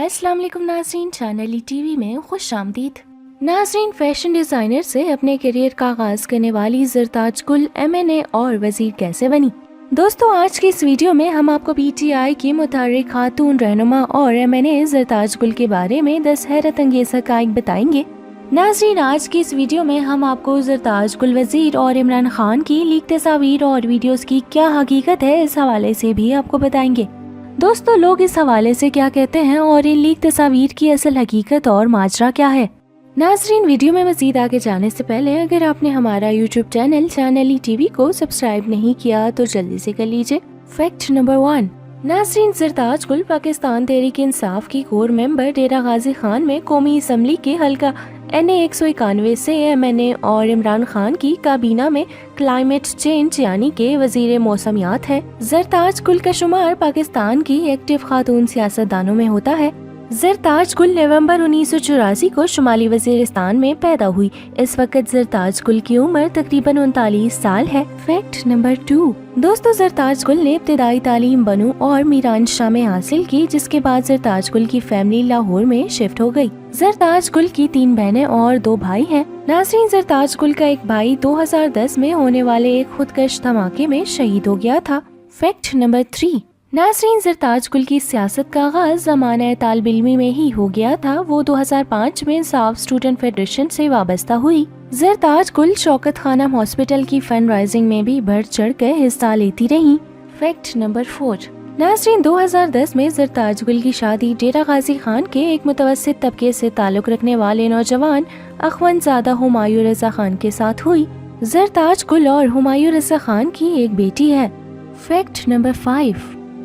अस्सलाम वालेकुम नाज़रीन, चैनल टीवी में खुश आमदीद। नाज़रीन, फैशन डिज़ाइनर से अपने करियर का आगाज़ करने वाली ज़रताज गुल MNA और वज़ीर कैसे बनी। दोस्तों, आज की इस वीडियो में हम आपको PTI की मुतहर्रिक खातून रहनुमा और MNA ज़रताज गुल के बारे में 10 हैरत अंगेज़ हक़ाइक़ बताएंगे। नाज़रीन, आज की इस वीडियो में हम आपको ज़रताज गुल वज़ीर और इमरान खान की लीक तस्वीर और वीडियोस की क्या हकीकत है, इस हवाले से भी आपको बताएंगे। दोस्तों, लोग इस हवाले से क्या कहते हैं और इन लीक तस्वीर की असल हकीकत और माजरा क्या है। नाज़रीन, वीडियो में मज़ीद आगे जाने से पहले अगर आपने हमारा यूट्यूब चैनल चैनल टीवी को सब्सक्राइब नहीं किया तो जल्दी से कर लीजिए। Fact number 1। नाज़रीन, ज़रताज गुल पाकिस्तान तहरीक इंसाफ की कोर मेंबर डेरा गाजी खान में कौमी असम्बली के हल्का NA 191 से MNA और इमरान खान की काबीना में क्लाइमेट चेंज यानी के वजीर मौसमियात है। ज़रताज गुल का शुमार पाकिस्तान की एक्टिव खातून सियासतदानों में होता है। ज़रताज गुल नवंबर 1984 को शुमाली वजीरिस्तान में पैदा हुई। इस वक्त ज़रताज गुल की उम्र तकरीबन 39 साल है। Fact number 2। दोस्तों, ज़रताज गुल ने इब्तिदाई तालीम बनू और मीरानशाह में हासिल की, जिसके बाद ज़रताज गुल की फैमिली लाहौर में शिफ्ट हो गई। ज़रताज गुल की 3 बहनें और 2 भाई हैं। नाज़रीन, ज़रताज गुल का एक भाई 2010 में होने वाले एक खुदकश धमाके में शहीद हो गया था। Fact number 3। नाज़रीन, ज़रताज गुल की सियासत का आगाज़ ज़माना तालिब इल्मी में ही हो गया था। वो 2005 में साफ स्टूडेंट फेडरेशन से वाबस्ता हुई। ज़रताज गुल शौकत खानम हॉस्पिटल की फंड राइजिंग में भी बढ़ चढ़ कर हिस्सा लेती रही। Fact number 4। नाज़रीन, 2010 में ज़रताज गुल की शादी डेरा गाजी खान के एक मुतवस्सित तबके से ताल्लुक़ रखने वाले नौजवान अखवंदज़ादा हुमायूं रज़ा खान के साथ हुई। ज़रताज गुल और हुमायूं रज़ा खान की एक बेटी है। Fact number 5।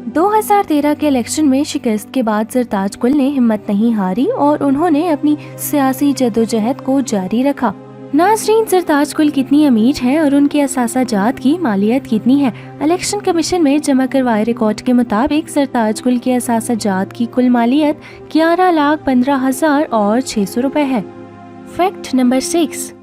2013 के इलेक्शन में शिकस्त के बाद ज़रताज गुल ने हिम्मत नहीं हारी और उन्होंने अपनी सियासी जद्दोजहद को जारी रखा। नाज़रीन, ज़रताज गुल कितनी अमीर हैं और उनके असासाजात की मालियत कितनी है। इलेक्शन कमीशन में जमा करवाए रिकॉर्ड के मुताबिक ज़रताज गुल के असासाजात की कुल मालियत 11,15,600 रुपए है। Fact number 6।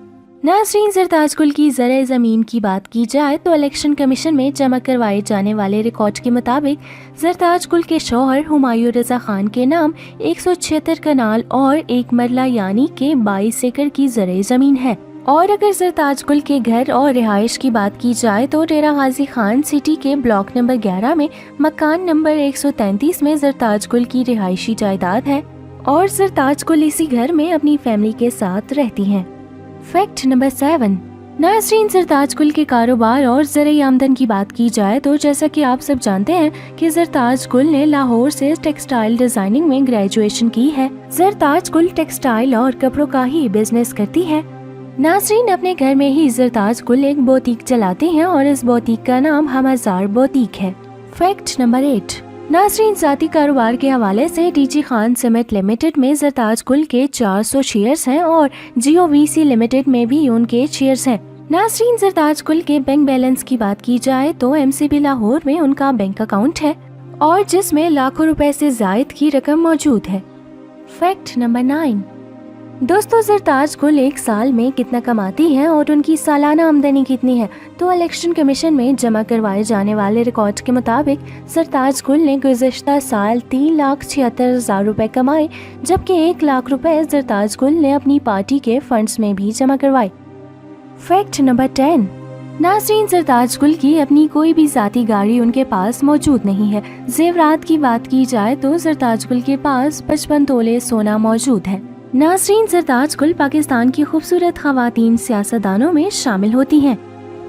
नाज़रीन, ज़रताज गुल की ज़रे ज़मीन की बात की जाए तो इलेक्शन कमीशन में जमा करवाए जाने वाले रिकॉर्ड के मुताबिक ज़रताज गुल के शौहर हुमायूं रज़ा खान के नाम 176 कनाल और 1 मरला यानी के 22 एकड़ की ज़रे ज़मीन है। और अगर ज़रताज गुल के घर और रिहाइश की बात की जाए तो डेरा गाजी खान सिटी के ब्लॉक नंबर 11 में मकान नंबर 133 में ज़रताज गुल की रिहायशी जायदाद है और ज़रताज गुल इसी घर में अपनी फैमिली के साथ रहती हैं। Fact number 7। नाज़रीन, ज़रताज गुल के कारोबार और ज़रिए आमदन की बात की जाए तो जैसा कि आप सब जानते हैं कि ज़रताज गुल ने लाहौर से टेक्सटाइल डिजाइनिंग में ग्रेजुएशन की है। ज़रताज गुल टेक्सटाइल और कपड़ों का ही बिजनेस करती है। नाज़रीन, अपने घर में ही ज़रताज गुल एक बोतीक चलाती हैं और इस बोतीक का नाम हमजार बोतीक है। Fact number 8। नाज़रीन, ज़ाती कारोबार के हवाले से DG खान सीमेंट लिमिटेड में ज़रताज गुल के 400 शेयर्स हैं और GOVC लिमिटेड में भी उनके शेयर्स हैं। नाज़रीन, ज़रताज गुल के बैंक बैलेंस की बात की जाए तो MCB लाहौर में उनका बैंक अकाउंट है और जिसमें लाखों रुपए से ज़ायद की रकम मौजूद है। Fact number 9। दोस्तों, ज़रताज गुल एक साल में कितना कमाती हैं और उनकी सालाना आमदनी कितनी है, तो इलेक्शन कमीशन में जमा करवाए जाने वाले रिकॉर्ड के मुताबिक ज़रताज गुल ने गुज़श्ता साल 3,76,000 रुपए कमाए, जबकि 1 लाख रुपए ज़रताज गुल ने अपनी पार्टी के फंड्स में भी जमा करवाए। Fact number 10। नाज़रीन, ज़रताज गुल की अपनी कोई भी ज़ाती गाड़ी उनके पास मौजूद नहीं है। ज़ेवरात की बात की जाए तो ज़रताज गुल के पास 55 तोले सोना मौजूद है। नाज़रीन, ज़रताज गुल पाकिस्तान की खूबसूरत ख़वातीन सियासतदानों में शामिल होती हैं।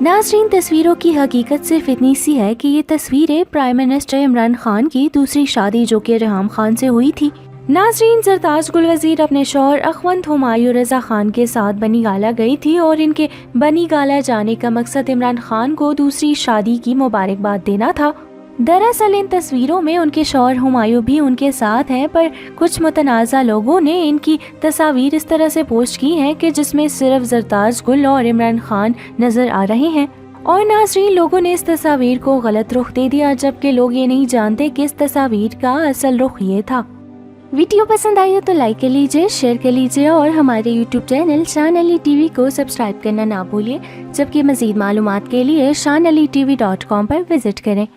नाज़रीन, तस्वीरों की हकीकत सिर्फ इतनी सी है कि ये तस्वीरें प्राइम मिनिस्टर इमरान खान की दूसरी शादी जो कि रेहाम खान से हुई थी। नाज़रीन, ज़रताज गुल वज़ीर अपने शौहर अखवंद हुमायूं रज़ा खान के साथ बनी गाला गई थी और इनके बनी गाला जाने का मकसद इमरान खान को दूसरी शादी की मुबारकबाद देना था। दरअसल इन तस्वीरों में उनके शौहर हुमायूं भी उनके साथ हैं, पर कुछ मुतनाज़ा लोगों ने इनकी तस्वीर इस तरह से पोस्ट की हैं कि जिसमें सिर्फ ज़रताज गुल और इमरान खान नजर आ रहे हैं। और नाज़रीन, लोगों ने इस तस्वीर को गलत रुख दे दिया, जबकि लोग ये नहीं जानते कि इस तस्वीर का असल रुख ये था। वीडियो पसंद आई हो तो लाइक कर लीजिए, शेयर कर लीजिए और हमारे यूट्यूब चैनल शान अली टीवी को सब्सक्राइब करना ना भूलिए। जबकि मज़ीद मालूमात के लिए shanalitv.com पर विजिट करें।